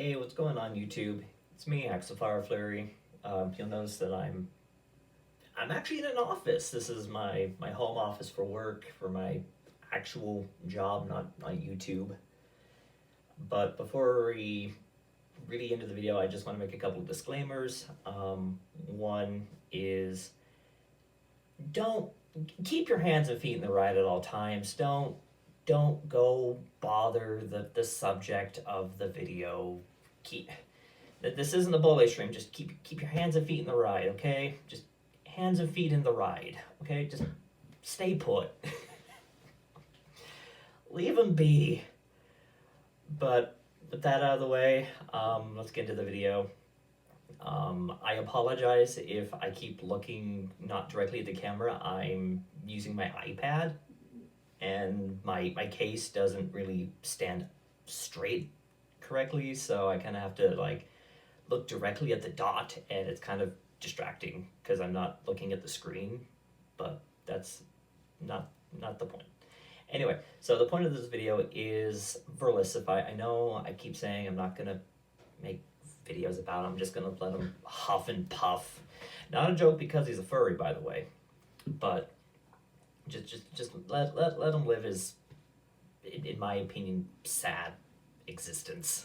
Hey, what's going on YouTube? It's me, Axelfire Flurry. You'll notice that I'm actually in an office. This is my home office for work, for my actual job, not YouTube. But before we really into the video, I just want to make a couple of disclaimers. One is don't keep your hands and feet in the right at all times. Don't go bother the subject of the video. Keep this isn't a bully stream. Just keep your hands and feet in the ride, okay? Just hands and feet in the ride, okay? Just stay put. Leave them be. But with that out of the way, let's get into the video. I apologize if I keep looking not directly at the camera. I'm using my iPad, and my case doesn't really stand straight correctly, so I kind of have to like look directly at the dot, and it's kind of distracting because I'm not looking at the screen, but that's not the point. Anyway, so the point of this video is Verlisify. I know I keep saying I'm not gonna make videos about him. I'm just gonna let him huff and puff. Not a joke because he's a furry, by the way, but just let him live his, in my opinion, sad existence.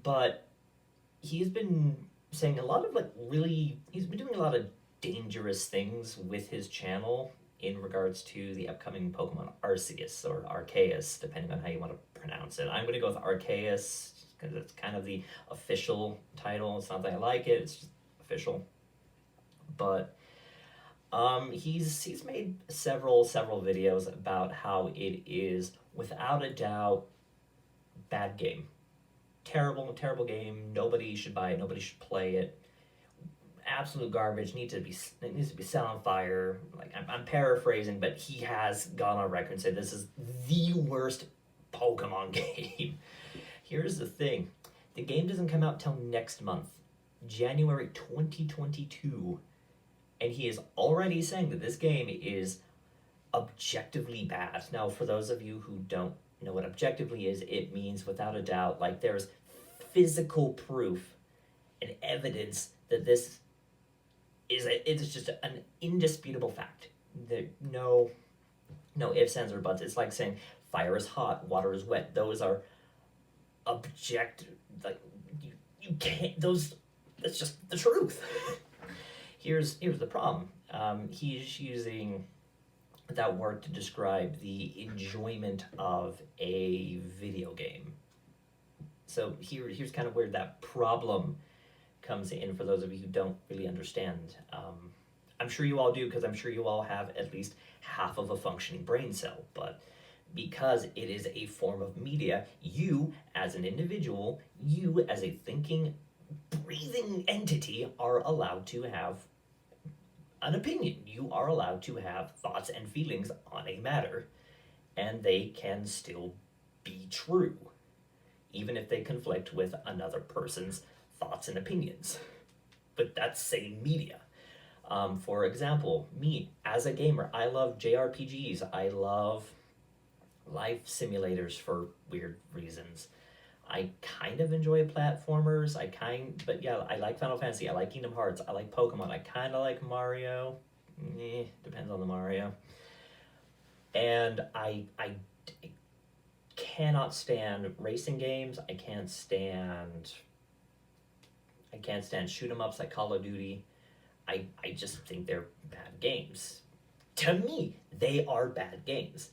But he's been saying a lot of he's been doing a lot of dangerous things with his channel in regards to the upcoming Pokemon Arceus or Arceus, depending on how you want to pronounce it. I'm going to go with Arceus because it's kind of the official title. It's not that I like it, it's just official. But he's made several videos about how it is without a doubt bad game. Terrible game. Nobody should buy it. Nobody should play it. Absolute garbage. It needs to be set on fire. Like I'm paraphrasing, but he has gone on record and said this is the worst Pokemon game. Here's the thing: the game doesn't come out till next month, January 2022, and he is already saying that this game is objectively bad. Now, for those of you who don't know what objectively is, it means without a doubt, like there's physical proof and evidence that this is just an indisputable fact. There no ifs, ands, or buts. It's like saying fire is hot, water is wet. Those are objective. Like you can't. Those. That's just the truth. Here's the problem. He's using that word to describe the enjoyment of a video game. So here's kind of where that problem comes in for those of you who don't really understand. I'm sure you all do, because I'm sure you all have at least half of a functioning brain cell, but because it is a form of media, you as an individual, you as a thinking, breathing entity are allowed to have an opinion. You are allowed to have thoughts and feelings on a matter, and they can still be true, even if they conflict with another person's thoughts and opinions. But that's saying media. For example, me as a gamer, I love JRPGs. I love life simulators for weird reasons. I kind of enjoy platformers. But yeah, I like Final Fantasy. I like Kingdom Hearts. I like Pokemon. I kind of like Mario. Depends on the Mario. And I cannot stand racing games. I can't stand shoot 'em ups like Call of Duty. I just think they're bad games. To me, they are bad games.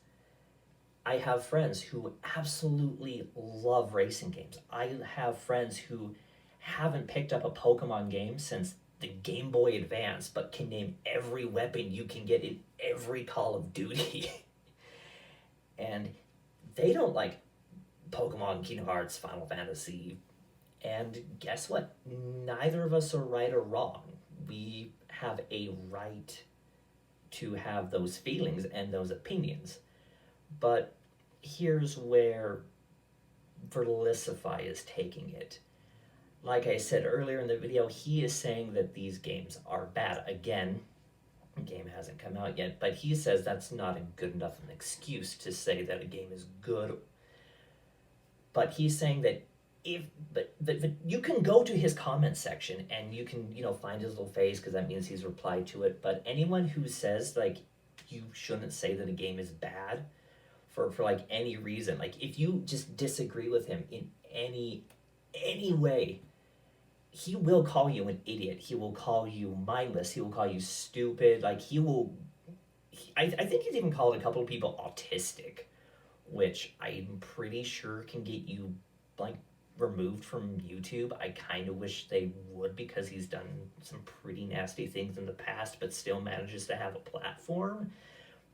I have friends who absolutely love racing games. I have friends who haven't picked up a Pokemon game since the Game Boy Advance, but can name every weapon you can get in every Call of Duty. And they don't like Pokemon, Kingdom Hearts, Final Fantasy. And guess what? Neither of us are right or wrong. We have a right to have those feelings and those opinions. But here's where Verlisify is taking it. Like I said earlier in the video, he is saying that these games are bad. Again, the game hasn't come out yet, but he says that's not a good enough an excuse to say that a game is good. But he's saying that if but you can go to his comment section and you can find his little face because that means he's replied to it. But anyone who says like you shouldn't say that a game is bad for like any reason, like if you just disagree with him in any way, he will call you an idiot. He will call you mindless. He will call you stupid. Like he will. I think he's even called a couple of people autistic, which I'm pretty sure can get you like removed from YouTube. I kind of wish they would because he's done some pretty nasty things in the past, but still manages to have a platform.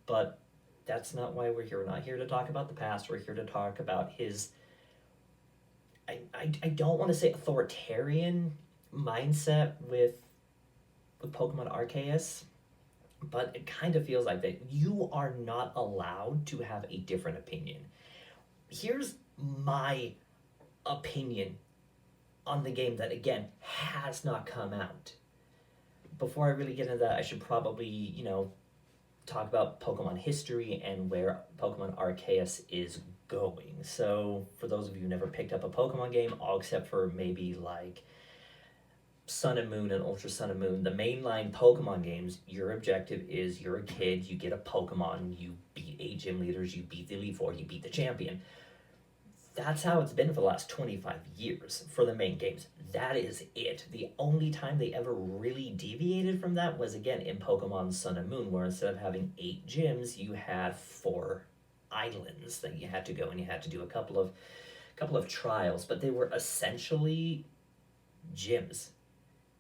But that's not why we're here. We're not here to talk about the past. We're here to talk about his I don't want to say authoritarian mindset with Pokemon Arceus, but it kind of feels like that you are not allowed to have a different opinion. Here's my opinion on the game that again has not come out. Before I really get into that, I should probably, talk about Pokemon history and where Pokemon Arceus is going. So, for those of you who never picked up a Pokemon game, all except for maybe like Sun and Moon and Ultra Sun and Moon, the mainline Pokemon games, your objective is you're a kid, you get a Pokemon, you beat 8 gym leaders, you beat the Elite Four, you beat the champion. That's how it's been for the last 25 years for the main games. That is it. The only time they ever really deviated from that was, again, in Pokemon Sun and Moon, where instead of having 8 gyms, you had 4 islands that you had to go and you had to do a couple of trials, but they were essentially gyms.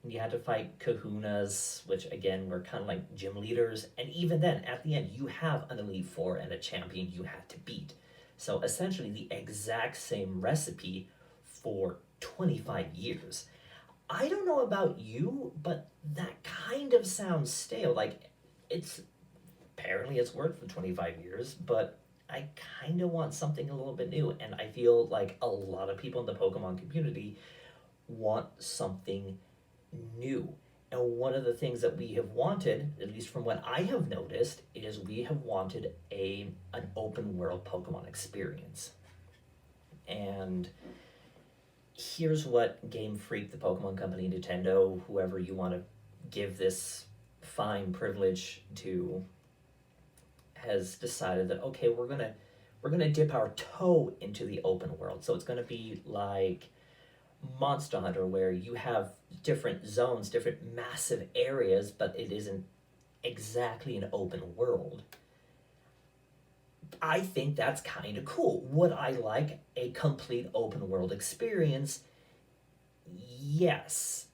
You had to fight kahunas, which again were kind of like gym leaders, and even then, at the end, you have an Elite Four and a champion you had to beat. So essentially the exact same recipe for 25 years. I don't know about you, but that kind of sounds stale. Like, apparently it's worked for 25 years, but I kind of want something a little bit new, and I feel like a lot of people in the Pokemon community want something new. And one of the things that we have wanted, at least from what I have noticed, is we have wanted an open world Pokemon experience. And here's what Game Freak, the Pokemon Company, Nintendo, whoever you want to give this fine privilege to, has decided that okay, we're gonna dip our toe into the open world. So it's gonna be like Monster Hunter, where you have different zones, different massive areas, but it isn't exactly an open world. I think that's kind of cool. Would I like a complete open world experience? Yes,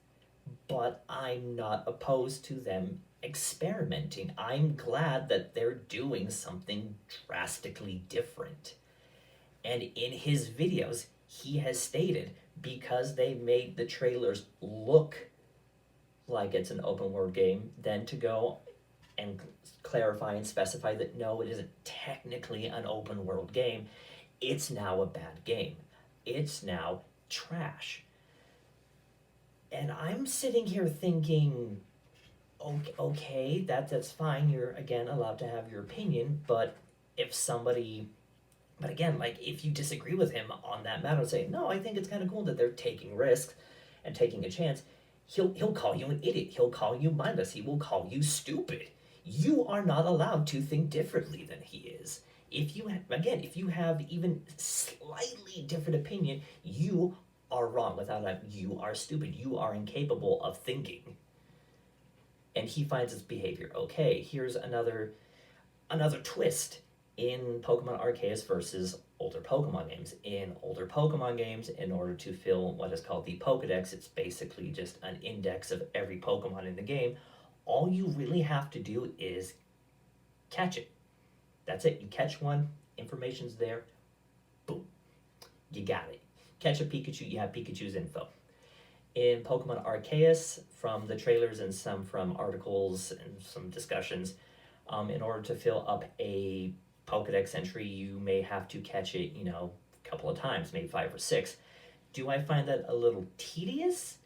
but I'm not opposed to them experimenting. I'm glad that they're doing something drastically different. And in his videos, he has stated, because they made the trailers look like it's an open world game, then to go and clarify and specify that no, it isn't technically an open world game. It's now a bad game. It's now trash. And I'm sitting here thinking, okay, that's fine. You're, again, allowed to have your opinion, but again, like, if you disagree with him on that matter, say, no, I think it's kind of cool that they're taking risks and taking a chance, he'll call you an idiot. He'll call you mindless. He will call you stupid. You are not allowed to think differently than he is. If you have even slightly different opinion, you are wrong. Without that, you are stupid. You are incapable of thinking. And he finds his behavior okay. Here's another twist in Pokemon Arceus versus older Pokemon games. In older Pokemon games, in order to fill what is called the Pokedex, it's basically just an index of every Pokemon in the game. All you really have to do is catch it. That's it. You catch one, information's there, boom, you got it. Catch a Pikachu, you have Pikachu's info. In Pokemon Arceus, from the trailers and some from articles and some discussions, in order to fill up a Pokedex entry, you may have to catch it, a couple of times, maybe 5 or 6. Do I find that a little tedious?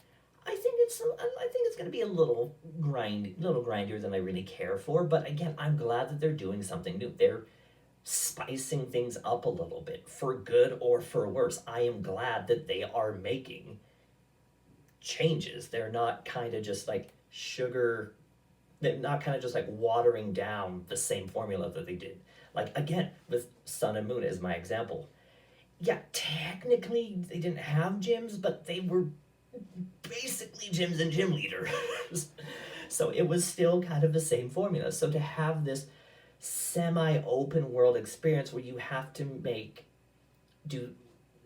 I think it's going to be a little grindier than I really care for. But again, I'm glad that they're doing something new. spicing things up a little bit, for good or for worse. I am glad that they are making changes. They're not kind of just like sugar, they're not kind of just like watering down the same formula that they did. Like, again, with Sun and Moon as my example. Yeah, technically they didn't have gyms, but they were basically gyms and gym leaders. So it was still kind of the same formula. So to have this semi open world experience where you have to do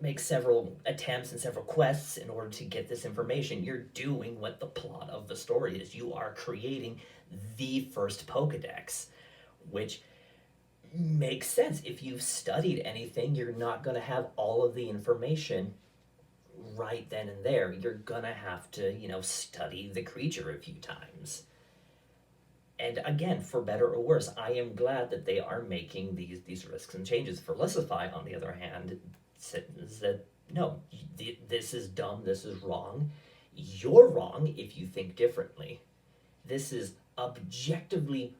make several attempts and several quests in order to get this information, you're doing what the plot of the story is. You are creating the first Pokedex, which makes sense. If you've studied anything, you're not going to have all of the information right then and there. You're going to have to, study the creature a few times. And again, for better or worse, I am glad that they are making these risks and changes. Verlisify, on the other hand, says that no, this is dumb, this is wrong. You're wrong if you think differently. This is objectively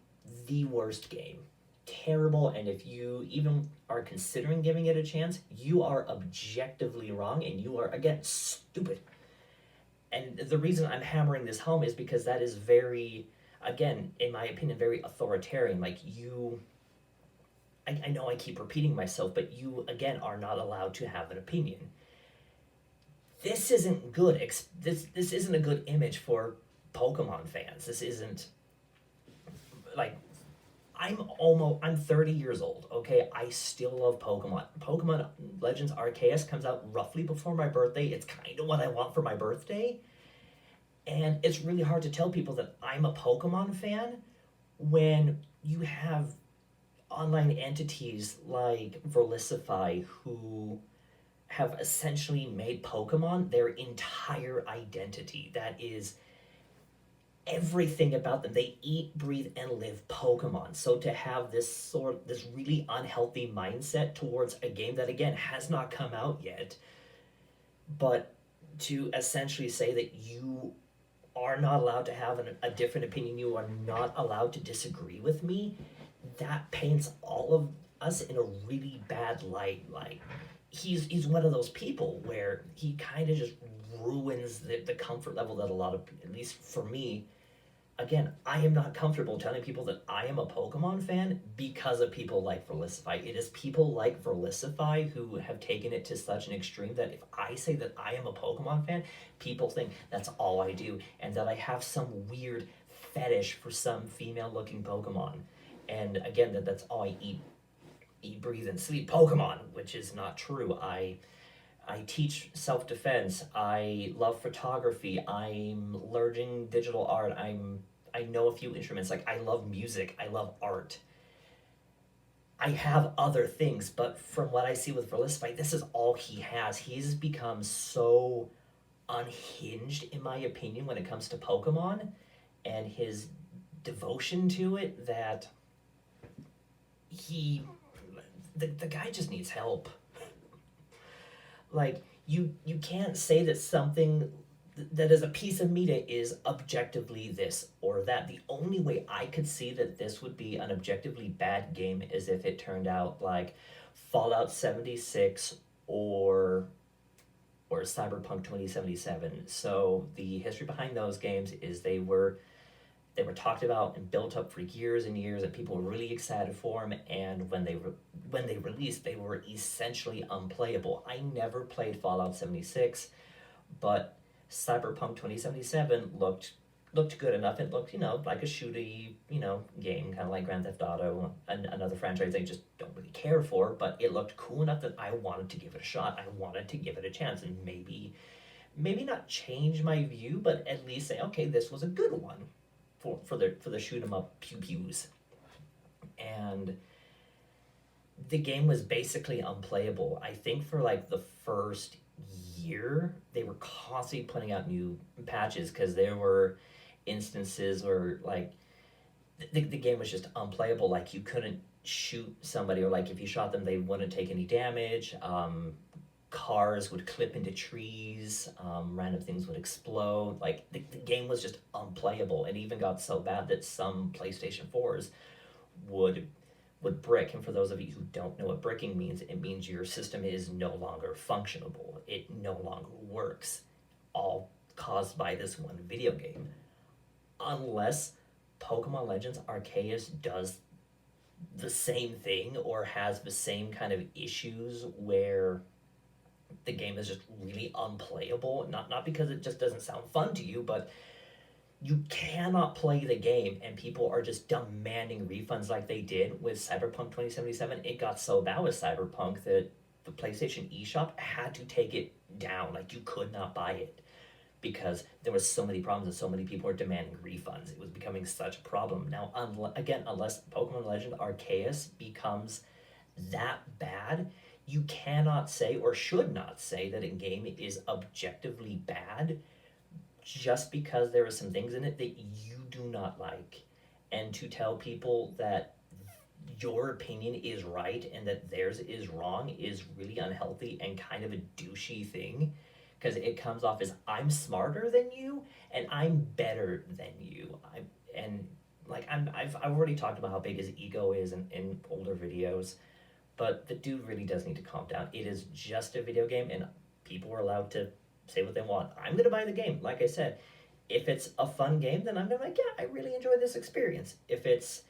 the worst game. Terrible, and if you even are considering giving it a chance, you are objectively wrong, and you are, again, stupid. And the reason I'm hammering this home is because that is very, again, in my opinion, very authoritarian. Like, I know I keep repeating myself, but you, again, are not allowed to have an opinion. This isn't good. This isn't a good image for Pokemon fans. This isn't, like, I'm 30 years old, okay? I still love Pokemon. Pokemon Legends Arceus comes out roughly before my birthday. It's kind of what I want for my birthday. And it's really hard to tell people that I'm a Pokemon fan when you have online entities like Verlisify who have essentially made Pokemon their entire identity. That is everything about them. They eat, breathe, and live Pokemon. So to have this really unhealthy mindset towards a game that, again, has not come out yet, but to essentially say that you are not allowed to have a different opinion, you are not allowed to disagree with me, that paints all of us in a really bad light. Like, he's one of those people where he kind of just ruins the comfort level that a lot of, at least for me, again, I am not comfortable telling people that I am a Pokemon fan because of people like Verlisify. It is people like Verlisify who have taken it to such an extreme that if I say that I am a Pokemon fan, people think that's all I do and that I have some weird fetish for some female-looking Pokemon. And again, that's all I eat, breathe, and sleep Pokemon, which is not true. I teach self-defense. I love photography. I'm learning digital art. I know a few instruments. Like, I love music. I love art. I have other things, but from what I see with Verlisify, this is all he has. He's become so unhinged, in my opinion, when it comes to Pokemon and his devotion to it that the guy just needs help. Like, you can't say that something that is a piece of media is objectively this or that. The only way I could see that this would be an objectively bad game is if it turned out like Fallout 76 or Cyberpunk 2077. So the history behind those games is they were talked about and built up for years and years, and people were really excited for them. And when they released, they were essentially unplayable. I never played Fallout 76, but Cyberpunk 2077 looked good enough. It looked, like a shooty, game, kind of like Grand Theft Auto, another franchise I just don't really care for. But it looked cool enough that I wanted to give it a shot. I wanted to give it a chance, and maybe not change my view, but at least say, okay, this was a good one. For the shoot 'em up pew pews, and the game was basically unplayable. I think for like the first year they were constantly putting out new patches because there were instances where like the game was just unplayable. Like, you couldn't shoot somebody, or like if you shot them they wouldn't take any damage. Cars would clip into trees, random things would explode. Like, the game was just unplayable. It even got so bad that some PlayStation 4s would would brick. And for those of you who don't know what bricking means, it means your system is no longer functionable. It no longer works. All caused by this one video game. Unless Pokemon Legends Arceus does the same thing or has the same kind of issues where the game is just really unplayable. Not because it just doesn't sound fun to you, but you cannot play the game and people are just demanding refunds like they did with Cyberpunk 2077. It got so bad with Cyberpunk that the PlayStation eShop had to take it down. Like, you could not buy it because there was so many problems and so many people were demanding refunds. It was becoming such a problem. Now, again, unless Pokemon Legend Arceus becomes that bad, you cannot say or should not say that a game is objectively bad just because there are some things in it that you do not like. And to tell people that your opinion is right and that theirs is wrong is really unhealthy and kind of a douchey thing, because it comes off as I'm smarter than you and I'm better than you. I've already talked about how big his ego is in older videos, but the dude really does need to calm down. It is just a video game, and people are allowed to say what they want. I'm gonna buy the game, like I said. If it's a fun game, then I'm gonna be like, yeah, I really enjoy this experience. If it's,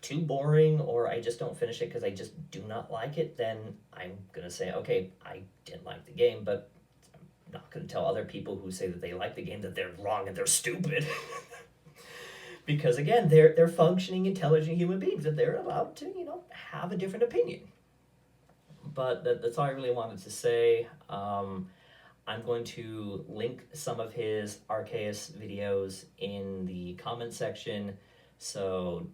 too boring or I just don't finish it because I just do not like it, then I'm gonna say, okay, I didn't like the game, but I'm not gonna tell other people who say that they like the game that they're wrong and they're stupid. Because again, they're functioning, intelligent human beings and they're allowed to, have a different opinion. But that's all I really wanted to say. I'm going to link some of his Arceus videos in the comment section, so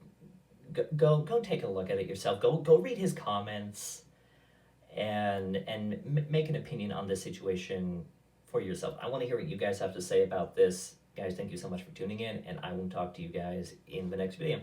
go take a look at it yourself. Go read his comments and make an opinion on this situation for yourself. I want to hear what you guys have to say about this. Guys, thank you so much for tuning in, and I will talk to you guys in the next video.